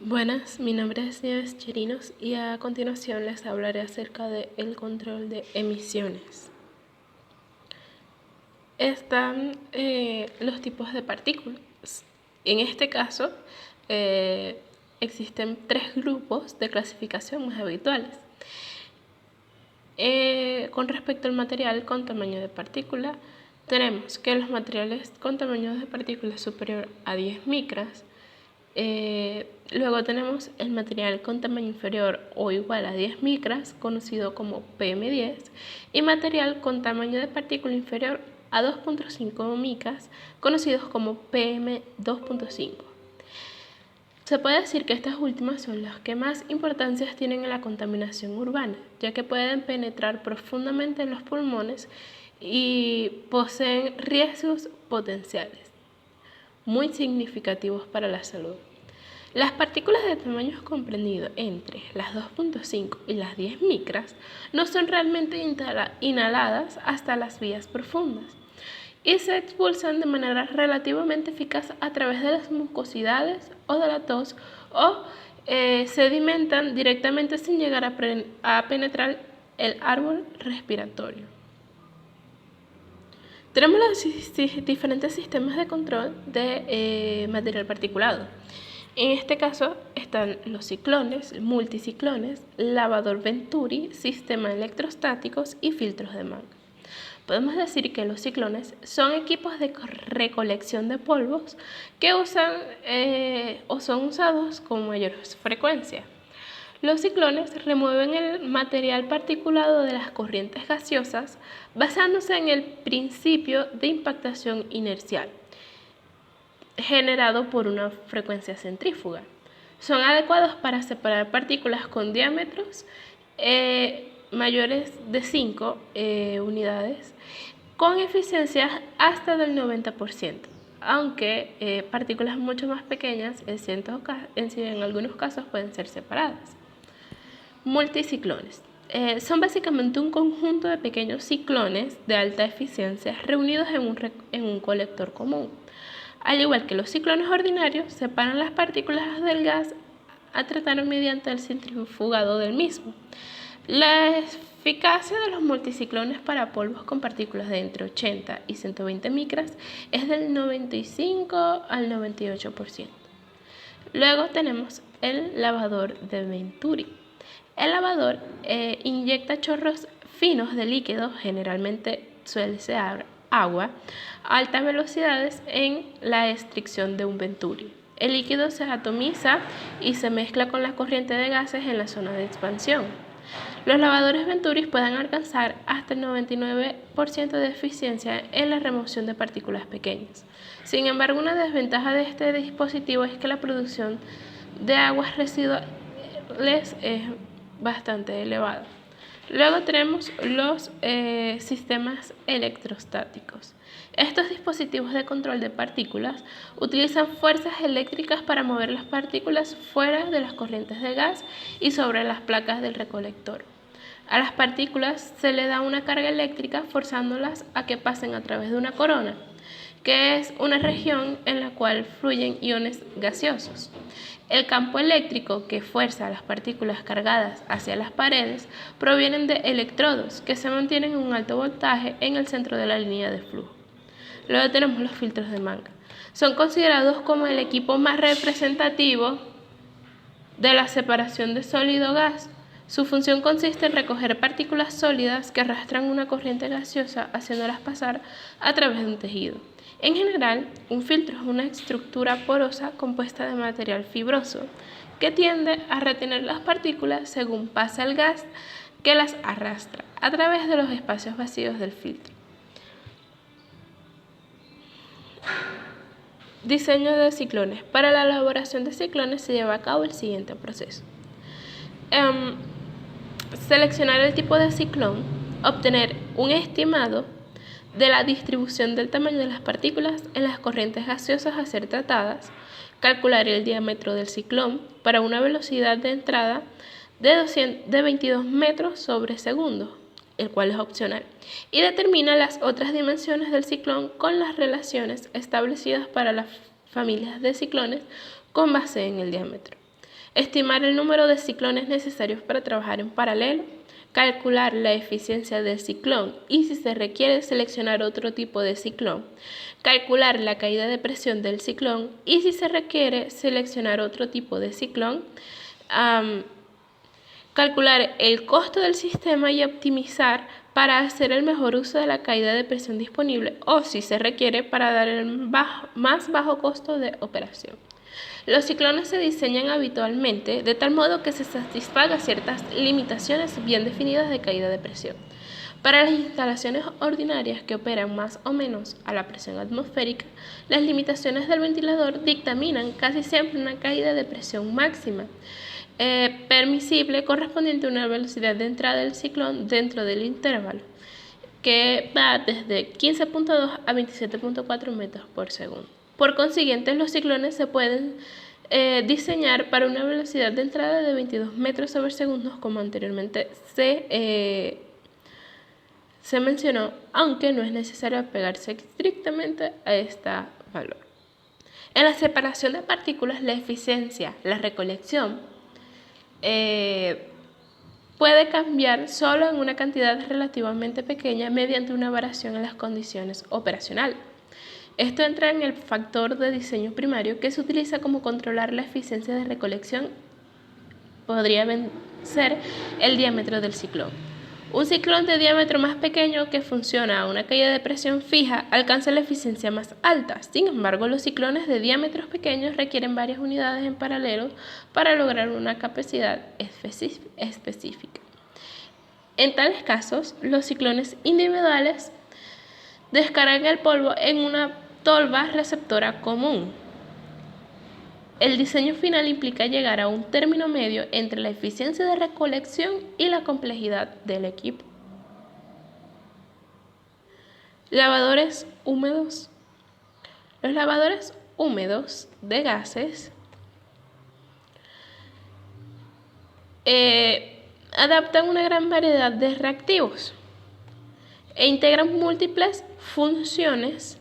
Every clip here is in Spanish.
Buenas, mi nombre es Nieves Chirinos y a continuación les hablaré acerca del control de emisiones. Están los tipos de partículas. En este caso, existen 3 grupos de clasificación más habituales. Con respecto al material con tamaño de partícula, tenemos que los materiales con tamaño de partícula superior a 10 micras. Luego tenemos el material con tamaño inferior o igual a 10 micras, conocido como PM10, y material con tamaño de partícula inferior a 2.5 micras, conocidos como PM2.5. Se puede decir que estas últimas son las que más importancia tienen en la contaminación urbana, ya que pueden penetrar profundamente en los pulmones y poseen riesgos potenciales muy significativos para la salud. Las partículas de tamaños comprendidos entre las 2.5 y las 10 micras no son realmente inhaladas hasta las vías profundas y se expulsan de manera relativamente eficaz a través de las mucosidades o de la tos o sedimentan directamente sin llegar a penetrar el árbol respiratorio. Tenemos los diferentes sistemas de control de material particulado. En este caso están los ciclones, multiciclones, lavador Venturi, sistemas electrostáticos y filtros de manga. Podemos decir que los ciclones son equipos de recolección de polvos que usan o son usados con mayor frecuencia. Los ciclones remueven el material particulado de las corrientes gaseosas basándose en el principio de impactación inercial generado por una frecuencia centrífuga. Son adecuados para separar partículas con diámetros mayores de 5 unidades con eficiencia hasta del 90%, aunque partículas mucho más pequeñas en algunos casos pueden ser separadas. Multiciclones. Son básicamente un conjunto de pequeños ciclones de alta eficiencia reunidos en un colector común. Al igual que los ciclones ordinarios, separan las partículas del gas a tratar mediante el centrifugado del mismo. La eficacia de los multiciclones para polvos con partículas de entre 80 y 120 micras es del 95 al 98%. Luego tenemos el lavador de Venturi. El lavador inyecta chorros finos de líquido, generalmente suele ser agua, a altas velocidades en la extracción de un Venturi. El líquido se atomiza y se mezcla con la corriente de gases en la zona de expansión. Los lavadores Venturi pueden alcanzar hasta el 99% de eficiencia en la remoción de partículas pequeñas. Sin embargo, una desventaja de este dispositivo es que la producción de aguas residuales es bastante elevada. Luego tenemos los sistemas electrostáticos. Estos dispositivos de control de partículas utilizan fuerzas eléctricas para mover las partículas fuera de las corrientes de gas y sobre las placas del recolector. A las partículas se le da una carga eléctrica forzándolas a que pasen a través de una corona, que es una región en la cual fluyen iones gaseosos. El campo eléctrico que fuerza a las partículas cargadas hacia las paredes provienen de electrodos que se mantienen en un alto voltaje en el centro de la línea de flujo. Luego tenemos los filtros de manga. Son considerados como el equipo más representativo de la separación de sólido-gas. Su función consiste en recoger partículas sólidas que arrastran una corriente gaseosa haciéndolas pasar a través de un tejido. En general, un filtro es una estructura porosa compuesta de material fibroso que tiende a retener las partículas según pasa el gas que las arrastra a través de los espacios vacíos del filtro. Diseño de ciclones. Para la elaboración de ciclones se lleva a cabo el siguiente proceso. Seleccionar el tipo de ciclón, obtener un estimado de la distribución del tamaño de las partículas en las corrientes gaseosas a ser tratadas, calcular el diámetro del ciclón para una velocidad de entrada de 22 metros sobre segundo, el cual es opcional, y determina las otras dimensiones del ciclón con las relaciones establecidas para las familias de ciclones con base en el diámetro. estimar el número de ciclones necesarios para trabajar en paralelo, calcular la eficiencia del ciclón y, si se requiere, seleccionar otro tipo de ciclón, calcular la caída de presión del ciclón y, si se requiere, seleccionar otro tipo de ciclón, calcular el costo del sistema y optimizar para hacer el mejor uso de la caída de presión disponible o, si se requiere, para dar el más bajo costo de operación. Los ciclones se diseñan habitualmente de tal modo que se satisfagan ciertas limitaciones bien definidas de caída de presión. Para las instalaciones ordinarias que operan más o menos a la presión atmosférica, las limitaciones del ventilador dictaminan casi siempre una caída de presión máxima permisible correspondiente a una velocidad de entrada del ciclón dentro del intervalo, que va desde 15.2 a 27.4 metros por segundo. Por consiguiente, los ciclones se pueden diseñar para una velocidad de entrada de 22 metros sobre segundo, como anteriormente se mencionó, aunque no es necesario apegarse estrictamente a este valor. En la separación de partículas, la eficiencia, la recolección, puede cambiar solo en una cantidad relativamente pequeña mediante una variación en las condiciones operacionales. Esto entra en el factor de diseño primario que se utiliza como controlar la eficiencia de recolección. Podría ser el diámetro del ciclón. Un ciclón de diámetro más pequeño que funciona a una caída de presión fija alcanza la eficiencia más alta. Sin embargo, los ciclones de diámetros pequeños requieren varias unidades en paralelo para lograr una capacidad específica. En tales casos, los ciclones individuales descargan el polvo en una tolva receptora común. El diseño final implica llegar a un término medio entre la eficiencia de recolección y la complejidad del equipo. Lavadores húmedos. Los lavadores húmedos de gases adaptan una gran variedad de reactivos e integran múltiples funciones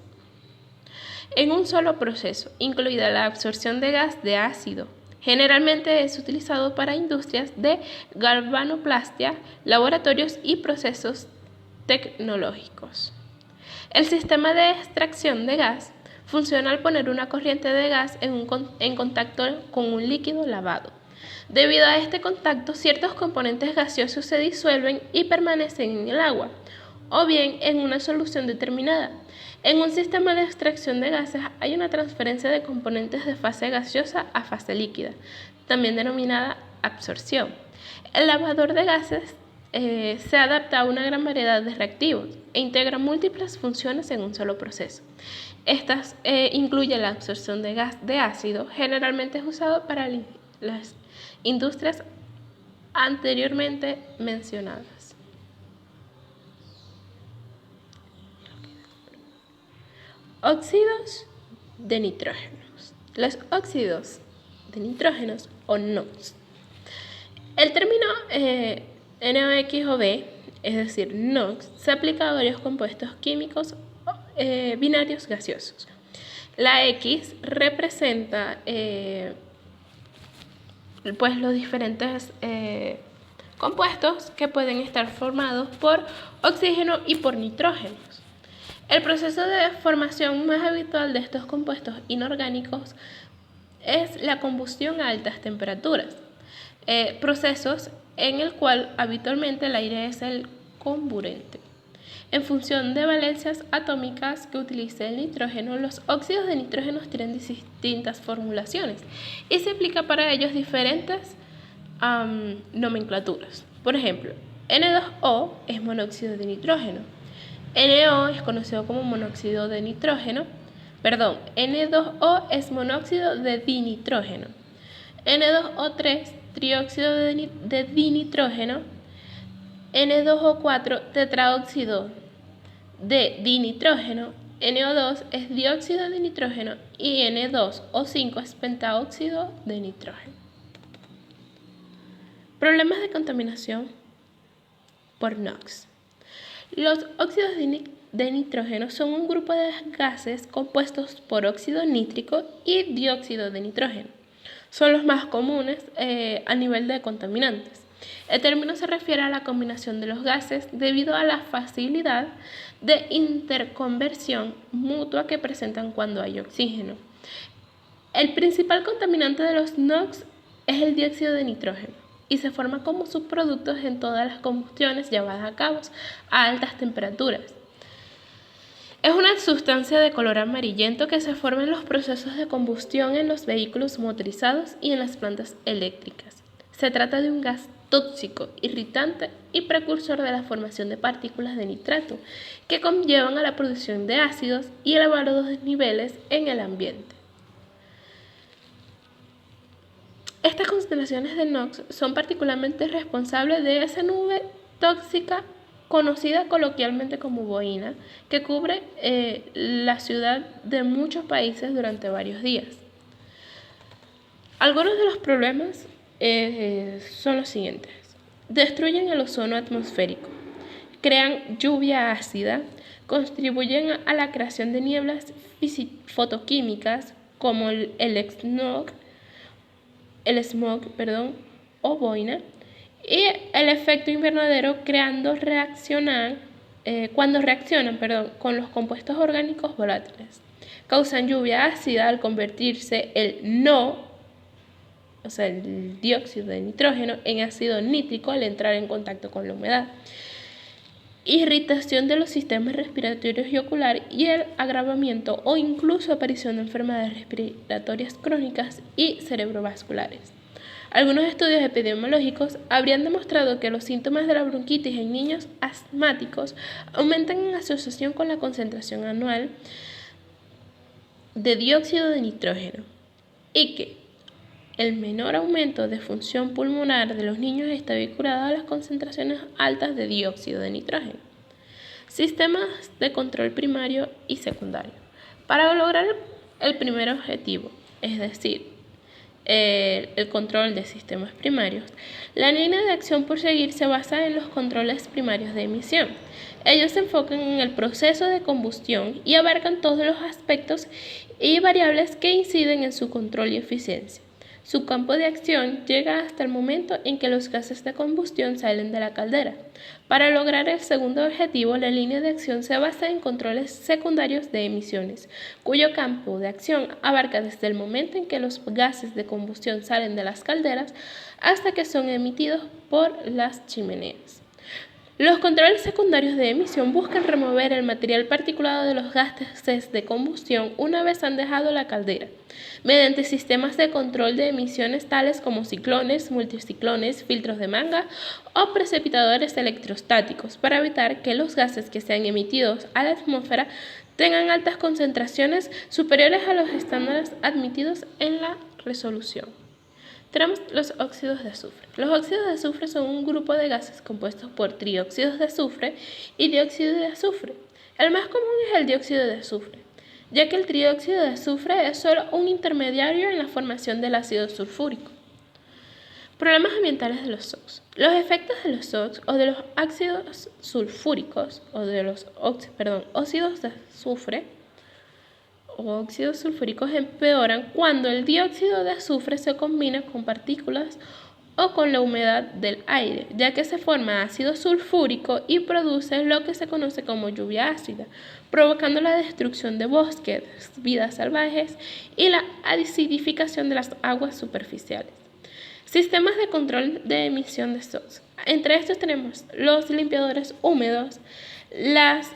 en un solo proceso, incluida la absorción de gas de ácido. Generalmente es utilizado para industrias de galvanoplastia, laboratorios y procesos tecnológicos. El sistema de extracción de gas funciona al poner una corriente de gas en contacto con un líquido lavado. Debido a este contacto, ciertos componentes gaseosos se disuelven y permanecen en el agua, o bien en una solución determinada. En un sistema de extracción de gases hay una transferencia de componentes de fase gaseosa a fase líquida, también denominada absorción. El lavador de gases se adapta a una gran variedad de reactivos e integra múltiples funciones en un solo proceso. Estas incluyen la absorción de gas de ácido, generalmente es usado para las industrias anteriormente mencionadas. Óxidos de nitrógenos. Los óxidos de nitrógenos o NOx. El término NOx o B, es decir, NOx, se aplica a varios compuestos químicos binarios gaseosos. La X representa los diferentes compuestos que pueden estar formados por oxígeno y por nitrógenos. El proceso de formación más habitual de estos compuestos inorgánicos es la combustión a altas temperaturas, procesos en el cual habitualmente el aire es el comburente. En función de valencias atómicas que utilice el nitrógeno, los óxidos de nitrógeno tienen distintas formulaciones y se aplica para ellos diferentes nomenclaturas. Por ejemplo, N2O es monóxido de nitrógeno. NO es conocido como monóxido de nitrógeno. N2O es monóxido de dinitrógeno. N2O3, trióxido de dinitrógeno. N2O4, tetraóxido de dinitrógeno. NO2 es dióxido de nitrógeno y N2O5 es pentaóxido de nitrógeno. Problemas de contaminación por NOx. Los óxidos de nitrógeno son un grupo de gases compuestos por óxido nítrico y dióxido de nitrógeno. son los más comunes a nivel de contaminantes. El término se refiere a la combinación de los gases debido a la facilidad de interconversión mutua que presentan cuando hay oxígeno. El principal contaminante de los NOx es el dióxido de nitrógeno y se forma como subproductos en todas las combustiones llevadas a cabo a altas temperaturas. Es una sustancia de color amarillento que se forma en los procesos de combustión en los vehículos motorizados y en las plantas eléctricas. Se trata de un gas tóxico, irritante y precursor de la formación de partículas de nitrato que conllevan a la producción de ácidos y elevados niveles en el ambiente. Estas concentraciones de NOx son particularmente responsables de esa nube tóxica conocida coloquialmente como boina, que cubre la ciudad de muchos países durante varios días. Algunos de los problemas son los siguientes. Destruyen el ozono atmosférico, crean lluvia ácida, contribuyen a la creación de nieblas fotoquímicas como el smog, o boina, y el efecto invernadero cuando reaccionan con los compuestos orgánicos volátiles. Causan lluvia ácida al convertirse el dióxido de nitrógeno en ácido nítrico al entrar en contacto con la humedad. Irritación de los sistemas respiratorios y ocular y el agravamiento o incluso aparición de enfermedades respiratorias crónicas y cerebrovasculares. Algunos estudios epidemiológicos habrían demostrado que los síntomas de la bronquitis en niños asmáticos aumentan en asociación con la concentración anual de dióxido de nitrógeno y que el menor aumento de función pulmonar de los niños está vinculado a las concentraciones altas de dióxido de nitrógeno. Sistemas de control primario y secundario. Para lograr el primer objetivo, es decir, el control de sistemas primarios, la línea de acción por seguir se basa en los controles primarios de emisión. Ellos se enfocan en el proceso de combustión y abarcan todos los aspectos y variables que inciden en su control y eficiencia. Su campo de acción llega hasta el momento en que los gases de combustión salen de la caldera. Para lograr el segundo objetivo, la línea de acción se basa en controles secundarios de emisiones, cuyo campo de acción abarca desde el momento en que los gases de combustión salen de las calderas hasta que son emitidos por las chimeneas. Los controles secundarios de emisión buscan remover el material particulado de los gases de combustión una vez han dejado la caldera, mediante sistemas de control de emisiones tales como ciclones, multiciclones, filtros de manga o precipitadores electrostáticos, para evitar que los gases que sean emitidos a la atmósfera tengan altas concentraciones superiores a los estándares admitidos en la resolución. Tenemos los óxidos de azufre. Los óxidos de azufre son un grupo de gases compuestos por trióxidos de azufre y dióxido de azufre. El más común es el dióxido de azufre, ya que el trióxido de azufre es solo un intermediario en la formación del ácido sulfúrico. Problemas ambientales de los SOx. Los efectos de los SOx o de los ácidos sulfúricos o de los óxidos de azufre o óxidos sulfúricos empeoran cuando el dióxido de azufre se combina con partículas o con la humedad del aire, ya que se forma ácido sulfúrico y produce lo que se conoce como lluvia ácida, provocando la destrucción de bosques, vidas salvajes y la acidificación de las aguas superficiales. Sistemas de control de emisión de SOx. Entre estos tenemos los limpiadores húmedos, las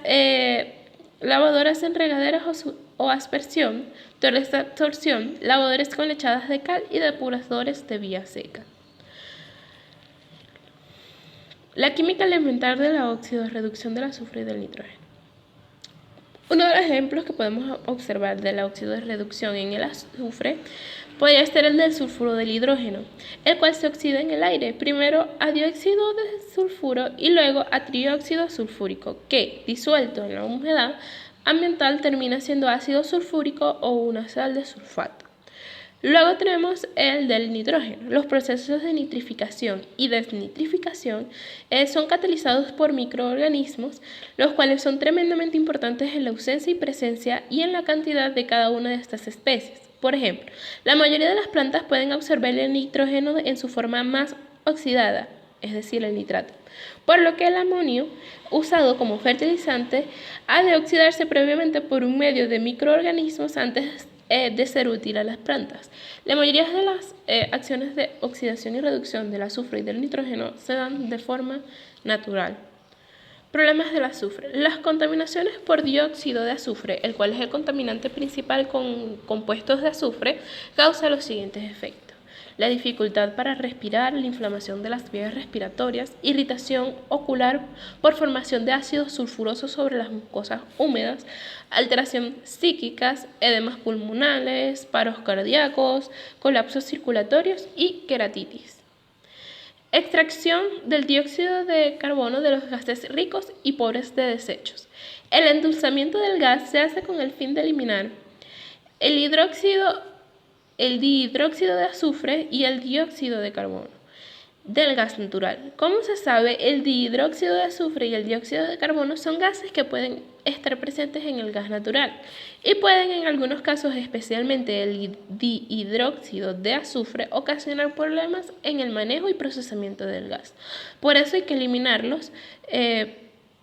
lavadoras en regaderas o aspersión, torres de absorción, lavadores con lechadas de cal y depuradores de vía seca. La química elemental de la óxido es reducción del azufre y del nitrógeno. Uno de los ejemplos que podemos observar del óxido de reducción en el azufre podría ser el del sulfuro del hidrógeno, el cual se oxida en el aire, primero a dióxido de sulfuro y luego a trióxido sulfúrico, que, disuelto en la humedad ambiental, termina siendo ácido sulfúrico o una sal de sulfato. Luego tenemos el del nitrógeno. Los procesos de nitrificación y desnitrificación son catalizados por microorganismos, los cuales son tremendamente importantes en la ausencia y presencia y en la cantidad de cada una de estas especies. Por ejemplo, la mayoría de las plantas pueden absorber el nitrógeno en su forma más oxidada, es decir, el nitrato, por lo que el amonio, usado como fertilizante, ha de oxidarse previamente por un medio de microorganismos antes de ser útil a las plantas. La mayoría de las acciones de oxidación y reducción del azufre y del nitrógeno se dan de forma natural. Problemas del azufre. Las contaminaciones por dióxido de azufre, el cual es el contaminante principal con compuestos de azufre, causa los siguientes efectos: la dificultad para respirar, la inflamación de las vías respiratorias, irritación ocular por formación de ácidos sulfurosos sobre las mucosas húmedas, alteración psíquicas, edemas pulmonares, paros cardíacos, colapsos circulatorios y queratitis. Extracción del dióxido de carbono de los gases ricos y pobres de desechos. El endulzamiento del gas se hace con el fin de eliminar el dihidróxido de azufre y el dióxido de carbono del gas natural. Como se sabe, el dihidróxido de azufre y el dióxido de carbono son gases que pueden estar presentes en el gas natural y pueden, en algunos casos, especialmente el dihidróxido de azufre, ocasionar problemas en el manejo y procesamiento del gas. Por eso hay que eliminarlos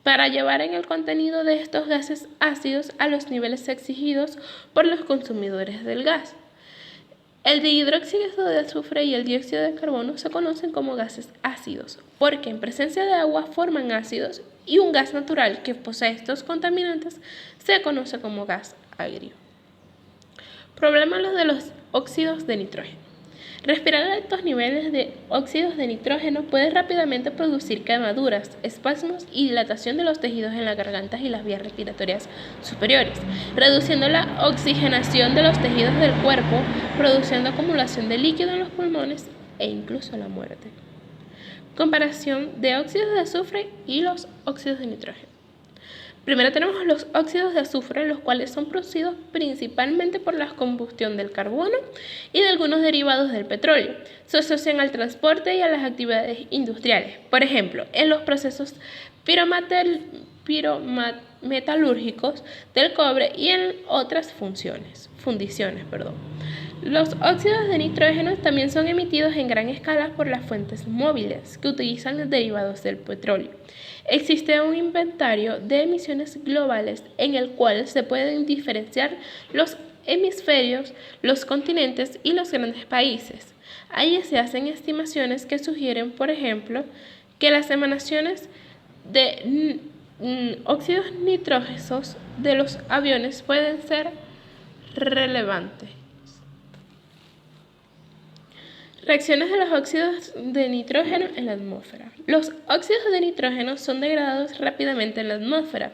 para llevar en el contenido de estos gases ácidos a los niveles exigidos por los consumidores del gas. El dihidróxido de azufre y el dióxido de carbono se conocen como gases ácidos porque en presencia de agua forman ácidos, y un gas natural que posee estos contaminantes se conoce como gas agrio. Problemas de los óxidos de nitrógeno. Respirar altos niveles de óxidos de nitrógeno puede rápidamente producir quemaduras, espasmos y dilatación de los tejidos en las gargantas y las vías respiratorias superiores, reduciendo la oxigenación de los tejidos del cuerpo, produciendo acumulación de líquido en los pulmones e incluso la muerte. Comparación de óxidos de azufre y los óxidos de nitrógeno. Primero tenemos los óxidos de azufre, los cuales son producidos principalmente por la combustión del carbono y de algunos derivados del petróleo. Se asocian al transporte y a las actividades industriales, por ejemplo, en los procesos pirometalúrgicos del cobre y en otras fundiciones. Los óxidos de nitrógeno también son emitidos en gran escala por las fuentes móviles que utilizan los derivados del petróleo. Existe un inventario de emisiones globales en el cual se pueden diferenciar los hemisferios, los continentes y los grandes países. Ahí se hacen estimaciones que sugieren, por ejemplo, que las emanaciones de óxidos nitrógenos de los aviones pueden ser relevantes. Reacciones de los óxidos de nitrógeno en la atmósfera. Los óxidos de nitrógeno son degradados rápidamente en la atmósfera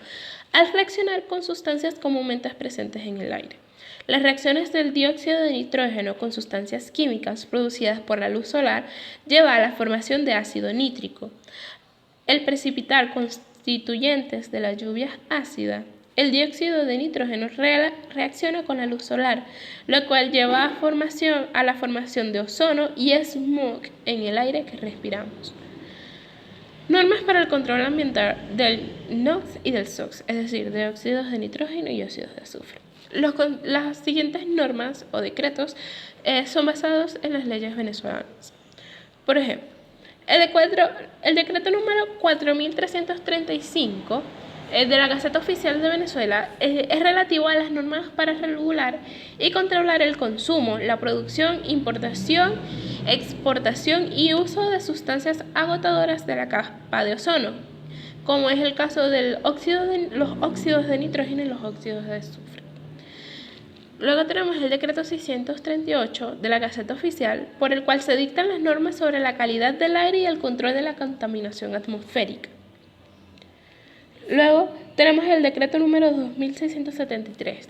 al reaccionar con sustancias comúnmente presentes en el aire. Las reacciones del dióxido de nitrógeno con sustancias químicas producidas por la luz solar lleva a la formación de ácido nítrico. El precipitar constituyentes de la lluvia ácida. El dióxido de nitrógeno reacciona con la luz solar, lo cual lleva a la formación de ozono y smog en el aire que respiramos. Normas para el control ambiental del NOx y del SOx, es decir, de óxidos de nitrógeno y óxidos de azufre. Las siguientes normas o decretos son basados en las leyes venezolanas. Por ejemplo, el decreto número 4335 de la Gaceta Oficial de Venezuela es relativo a las normas para regular y controlar el consumo, la producción, importación, exportación y uso de sustancias agotadoras de la capa de ozono, como es el caso de los óxidos de nitrógeno y los óxidos de azufre. Luego tenemos el decreto 638 de la Gaceta Oficial, por el cual se dictan las normas sobre la calidad del aire y el control de la contaminación atmosférica. Luego tenemos el decreto número 2673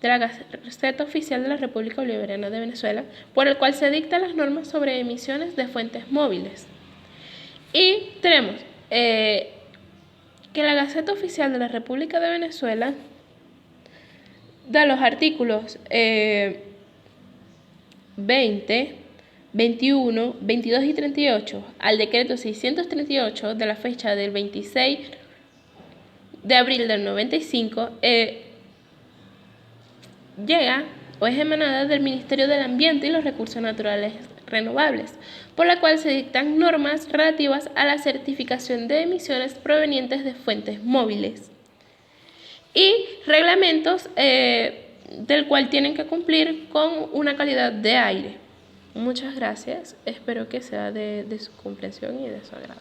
de la Gaceta Oficial de la República Bolivariana de Venezuela, por el cual se dictan las normas sobre emisiones de fuentes móviles. Y tenemos que la Gaceta Oficial de la República de Venezuela da los artículos 20, 21, 22 y 38 al decreto 638 de la fecha del 26 de abril del 95, llega o es emanada del Ministerio del Ambiente y los Recursos Naturales Renovables, por la cual se dictan normas relativas a la certificación de emisiones provenientes de fuentes móviles y reglamentos del cual tienen que cumplir con una calidad de aire. Muchas gracias, espero que sea de su comprensión y de su agrado.